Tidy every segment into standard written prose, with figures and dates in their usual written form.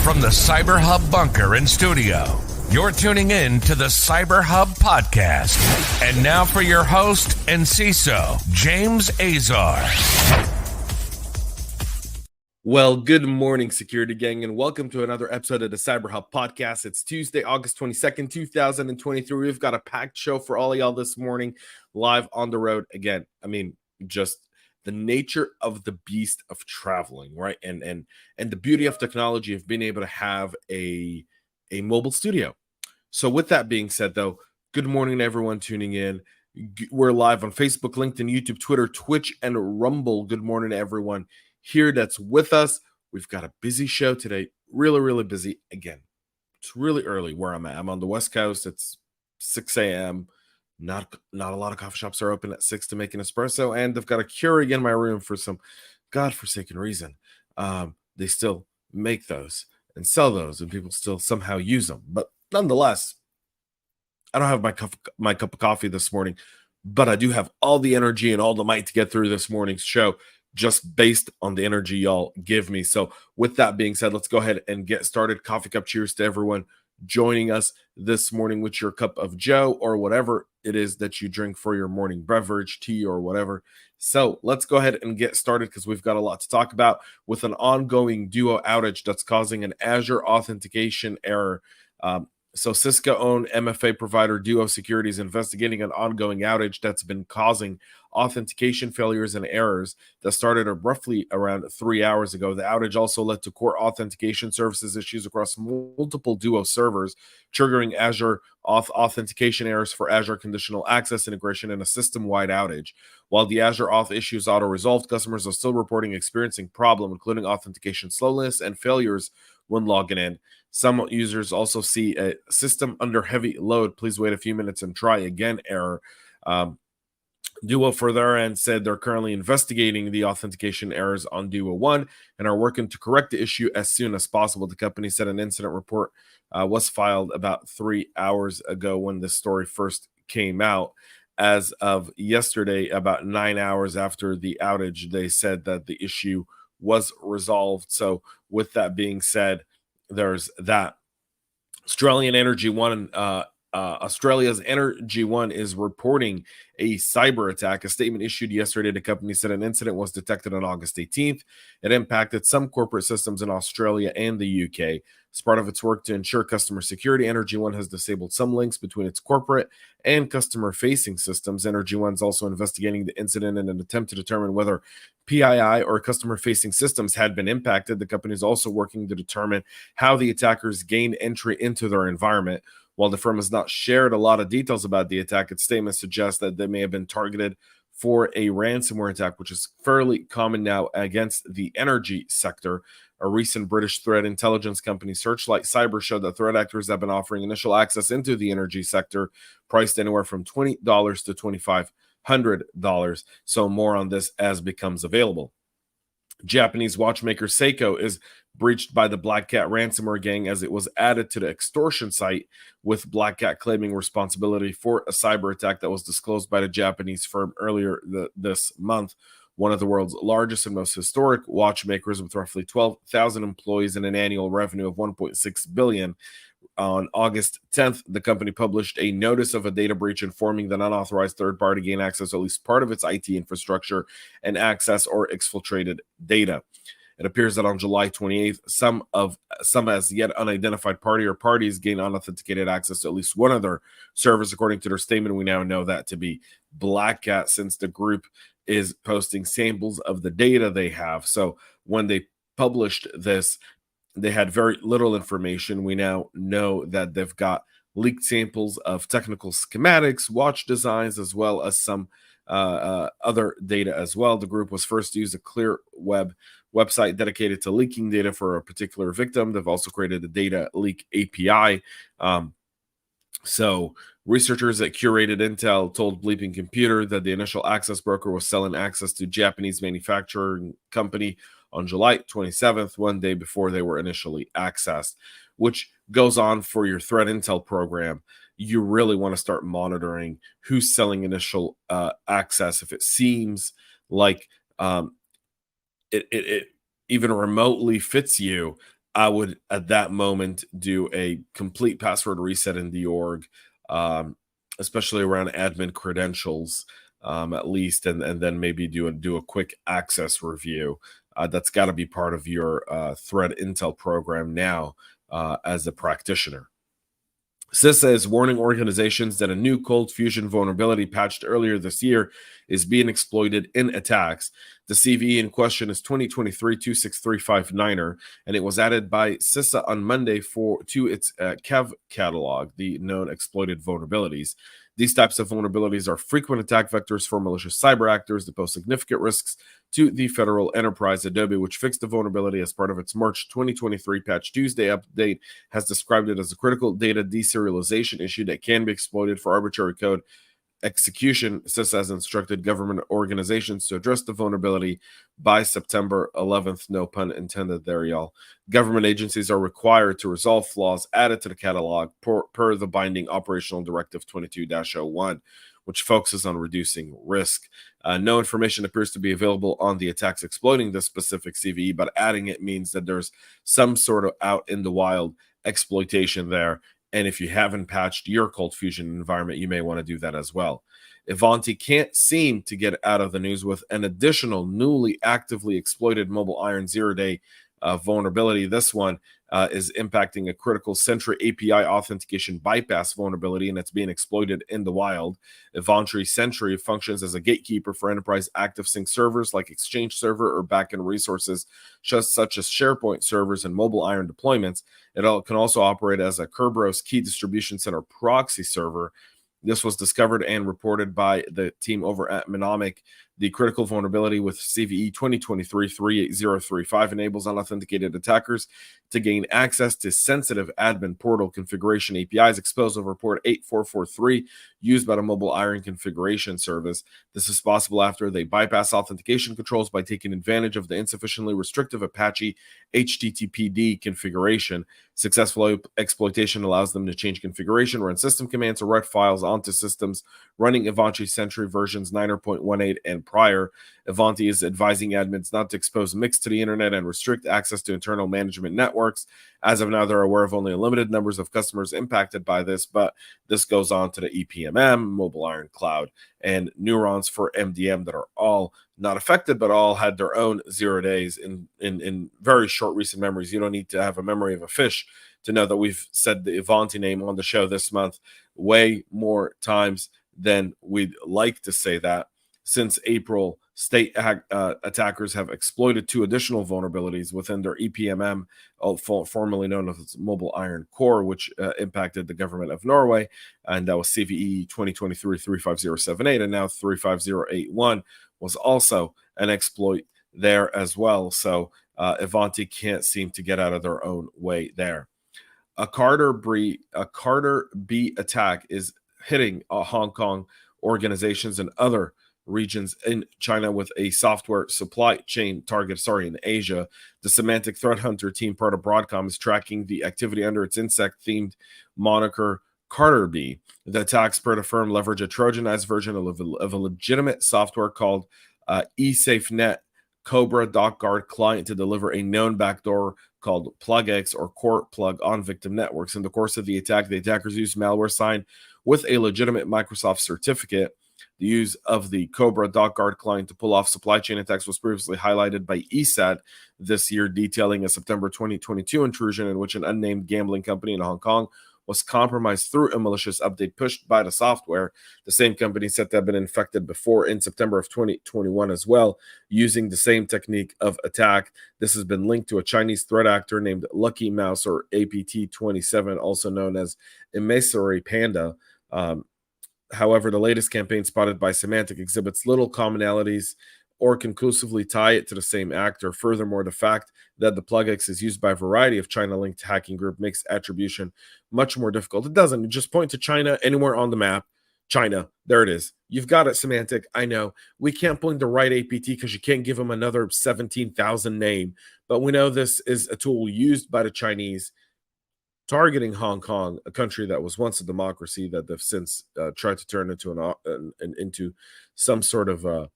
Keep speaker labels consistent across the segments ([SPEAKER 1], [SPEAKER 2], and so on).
[SPEAKER 1] From the CyberHub bunker and studio, you're tuning in to the CyberHub Podcast. And now for your host and CISO, James Azar.
[SPEAKER 2] Well, good morning, security gang, and welcome to another episode of the CyberHub Podcast. It's Tuesday, August 22nd, 2023. We've got a packed show for all of y'all this morning, live on the road. Again, just the nature of the beast of traveling, right? And the beauty of technology of being able to have a mobile studio. So with that being said, though, good morning to everyone tuning in. We're live on Facebook, LinkedIn, YouTube, Twitter, Twitch, and Rumble. Good morning to everyone here that's with us. We've got a busy show today, really busy. Again, it's really early where I'm at. I'm on the West Coast. It's 6 a.m. Not a lot of coffee shops are open at 6 to make an espresso, and I've got a Keurig in my room for some godforsaken reason. They still make those and sell those, and people still somehow use them. But nonetheless, I don't have my cup of coffee this morning, but I do have all the energy and all the might to get through this morning's show, just based on the energy y'all give me. So with that being said, let's go ahead and get started. Coffee cup cheers to everyone joining us this morning with your cup of Joe or whatever it is that you drink for your morning beverage, tea or whatever. So let's go ahead and get started because we've got a lot to talk about with an ongoing Duo outage that's causing an Azure authentication error. So Cisco-owned MFA provider Duo Security is investigating an ongoing outage that's been causing authentication failures and errors that started roughly around 3 hours ago. The outage also led to core authentication services issues across multiple Duo servers, triggering Azure Auth authentication errors for Azure conditional access integration and a system-wide outage. While the Azure Auth issue is auto-resolved, customers are still reporting experiencing problems, including authentication slowness and failures when logging in. Some users also see a system under heavy load. Please wait a few minutes and try again error. Duo for their end said they're currently investigating the authentication errors on Duo 1 and are working to correct the issue as soon as possible. The company said an incident report was filed about 3 hours ago when this story first came out. As of yesterday, about 9 hours after the outage, they said that the issue was resolved. So with that being said, there's that. Australia's Energy One is reporting a cyber attack. A statement issued yesterday, the company said an incident was detected on August 18th. It impacted some corporate systems in Australia and the UK. As part of its work to ensure customer security, Energy One has disabled some links between its corporate and customer-facing systems. Energy One is also investigating the incident in an attempt to determine whether PII or customer-facing systems had been impacted. The company is also working to determine how the attackers gained entry into their environment. While the firm has not shared a lot of details about the attack, its statement suggests that they may have been targeted for a ransomware attack, which is fairly common now against the energy sector. A recent British threat intelligence company, Searchlight Cyber, showed that threat actors have been offering initial access into the energy sector, priced anywhere from $20 to $2,500. So more on this as becomes available. Japanese watchmaker Seiko is breached by the BlackCat ransomware gang as it was added to the extortion site, with BlackCat claiming responsibility for a cyber attack that was disclosed by the Japanese firm earlier this month. One of the world's largest and most historic watchmakers with roughly 12,000 employees and an annual revenue of $1.6 billion. On August 10th, the company published a notice of a data breach informing that unauthorized third party gained access to at least part of its IT infrastructure and access or exfiltrated data. It appears that on July 28th, some as yet unidentified party or parties gained unauthenticated access to at least one of their servers. According to their statement, we now know that to be BlackCat, since the group is posting samples of the data they have. So when they published this, they had very little information. We now know that they've got leaked samples of technical schematics, watch designs, as well as some other data as well. The group was first to use a clear website dedicated to leaking data for a particular victim. They've also created a data leak API. So researchers at Curated Intel told Bleeping Computer that the initial access broker was selling access to Japanese manufacturing company on July 27th, one day before they were initially accessed, which goes on for your threat intel program. You really want to start monitoring who's selling initial access. If it seems like it even remotely fits you, I would at that moment do a complete password reset in the org, especially around admin credentials, at least, and then maybe do a quick access review. That's got to be part of your threat intel program now as a practitioner. CISA is warning organizations that a new ColdFusion vulnerability patched earlier this year is being exploited in attacks. The CVE in question is 2023-26359er, and it was added by CISA on Monday to its CAV catalog, the known exploited vulnerabilities. These types of vulnerabilities are frequent attack vectors for malicious cyber actors that pose significant risks to the federal enterprise. Adobe, which fixed the vulnerability as part of its March 2023 Patch Tuesday update, has described it as a critical data deserialization issue that can be exploited for arbitrary code execution. CISA has instructed government organizations to address the vulnerability by September 11th. No pun intended there, y'all. Government agencies are required to resolve flaws added to the catalog per the binding operational directive 22-01, which focuses on reducing risk. No information appears to be available on the attacks exploiting this specific CVE, but adding it means that there's some sort of out in the wild exploitation there. And if you haven't patched your ColdFusion environment, you may want to do that as well. Ivanti can't seem to get out of the news with an additional newly actively exploited MobileIron Zeroday vulnerability. This one is impacting a critical Sentry API authentication bypass vulnerability, and it's being exploited in the wild. Ivanti Sentry functions as a gatekeeper for enterprise active sync servers like Exchange Server or backend resources such as SharePoint servers and MobileIron deployments. It can also operate as a Kerberos key distribution center proxy server. This was discovered and reported by the team over at Mnemonic. The critical vulnerability with CVE 2023-38035 enables unauthenticated attackers to gain access to sensitive admin portal configuration APIs exposed over port 8443 used by the MobileIron configuration service. This is possible after they bypass authentication controls by taking advantage of the insufficiently restrictive Apache HTTPD configuration. Successful exploitation allows them to change configuration, run system commands, or write files onto systems running Ivanti Sentry versions 9.18 and prior. Ivanti is advising admins not to expose MICs to the internet and restrict access to internal management networks. As of now, they're aware of only a limited numbers of customers impacted by this, but this goes on to the EPMM, MobileIron Cloud, and Neurons for MDM that are all not affected, but all had their own 0 days in very short recent memories. You don't need to have a memory of a fish to know that we've said the Ivanti name on the show this month way more times than we'd like to say that. Since April, state attackers have exploited 2 additional vulnerabilities within their EPMM, formerly known as MobileIron Core, which impacted the government of Norway, and that was CVE 2023-35078, and now 35081 was also an exploit there as well. So Ivanti can't seem to get out of their own way there. A Carter B attack is hitting Hong Kong organizations and other regions in China with a software supply chain target, in Asia. The Semantic Threat Hunter team, part of Broadcom, is tracking the activity under its insect-themed moniker Carter B. The attacks, per the firm, leverage a Trojanized version of a legitimate software called eSafeNet Cobra .guard client to deliver a known backdoor called PlugX or Core Plug on victim networks. In the course of the attack, the attackers used malware signed with a legitimate Microsoft certificate. The use of the Cobra .guard client to pull off supply chain attacks was previously highlighted by ESAT this year, detailing a September 2022 intrusion in which an unnamed gambling company in Hong Kong was compromised through a malicious update pushed by the software. The same company said to have been infected before in September of 2021 as well, using the same technique of attack. This has been linked to a Chinese threat actor named Lucky Mouse, or APT27, also known as Emissary Panda. However, the latest campaign spotted by Semantic exhibits little commonalities or conclusively tie it to the same actor. Furthermore, the fact that the PlugX is used by a variety of China-linked hacking group makes attribution much more difficult. It doesn't. Just point to China anywhere on the map. China, there it is. You've got it, Semantic. I know. We can't point the right APT because you can't give them another 17,000 name. But we know this is a tool used by the Chinese targeting Hong Kong, a country that was once a democracy that they've since tried to turn into into some sort of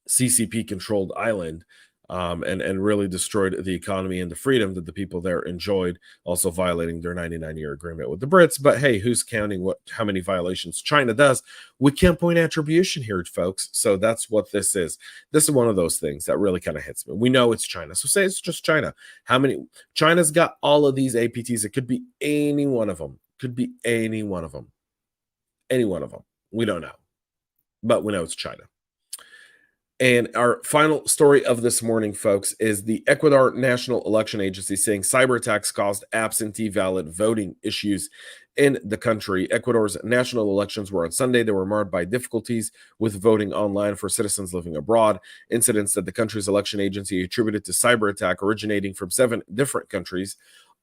[SPEAKER 2] CCP-controlled island. and really destroyed the economy and the freedom that the people there enjoyed, also violating their 99-year agreement with the Brits. But hey, who's counting how many violations China does? We can't point attribution here, folks. So that's what this is. This is one of those things that really kind of hits me. We know it's China. So say it's just China. How many? China's got all of these APTs. It could be any one of them. Could be any one of them. Any one of them. We don't know. But we know it's China. And our final story of this morning, folks, is the Ecuador National Election Agency saying cyber attacks caused absentee ballot voting issues in the country. Ecuador's national elections were on Sunday. They were marred by difficulties with voting online for citizens living abroad. Incidents that the country's election agency attributed to cyber attack originating from 7 different countries.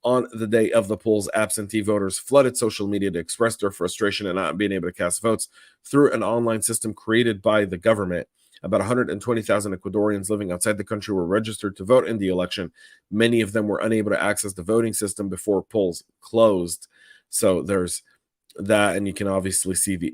[SPEAKER 2] On the day of the polls, absentee voters flooded social media to express their frustration at not being able to cast votes through an online system created by the government. About 120,000 Ecuadorians living outside the country were registered to vote in the election. Many of them were unable to access the voting system before polls closed. So there's that, and you can obviously see the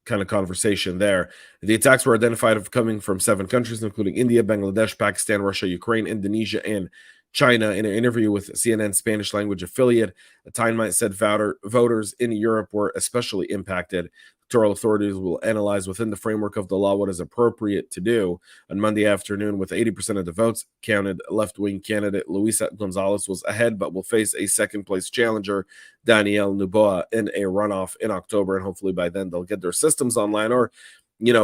[SPEAKER 2] kind of conversation there. The attacks were identified as coming from 7 countries, including India, Bangladesh, Pakistan, Russia, Ukraine, Indonesia, and China. In an interview with CNN Spanish language affiliate, Time said voters in Europe were especially impacted. Electoral authorities will analyze within the framework of the law what is appropriate to do. On Monday afternoon, with 80% of the votes counted, left-wing candidate Luisa Gonzalez was ahead, but will face a second-place challenger, Daniel Noboa, in a runoff in October, and hopefully by then they'll get their systems online. Or,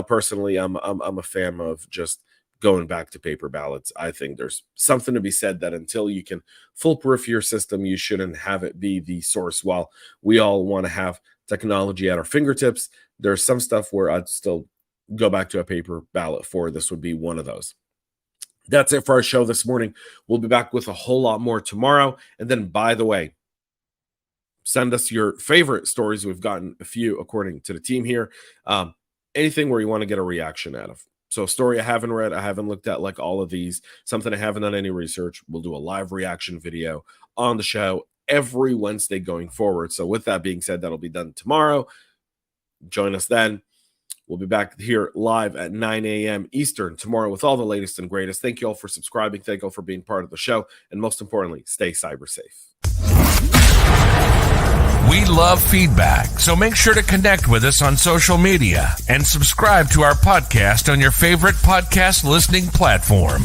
[SPEAKER 2] personally, I'm a fan of just going back to paper ballots. I think there's something to be said that until you can foolproof your system, you shouldn't have it be the source. While we all want to have technology at our fingertips, there's some stuff where I'd still go back to a paper ballot for. This would be one of those. That's it for our show this morning. We'll be back with a whole lot more tomorrow. And then, by the way, send us your favorite stories. We've gotten a few according to the team here. Anything where you want to get a reaction out of. So a story I haven't read, I haven't looked at like all of these, something I haven't done any research. We'll do a live reaction video on the show every Wednesday going forward. So with that being said, that'll be done tomorrow. Join us then. We'll be back here live at 9 a.m. Eastern tomorrow with all the latest and greatest. Thank you all for subscribing. Thank you all for being part of the show. And most importantly, stay cyber safe.
[SPEAKER 1] We love feedback, so make sure to connect with us on social media and subscribe to our podcast on your favorite podcast listening platform.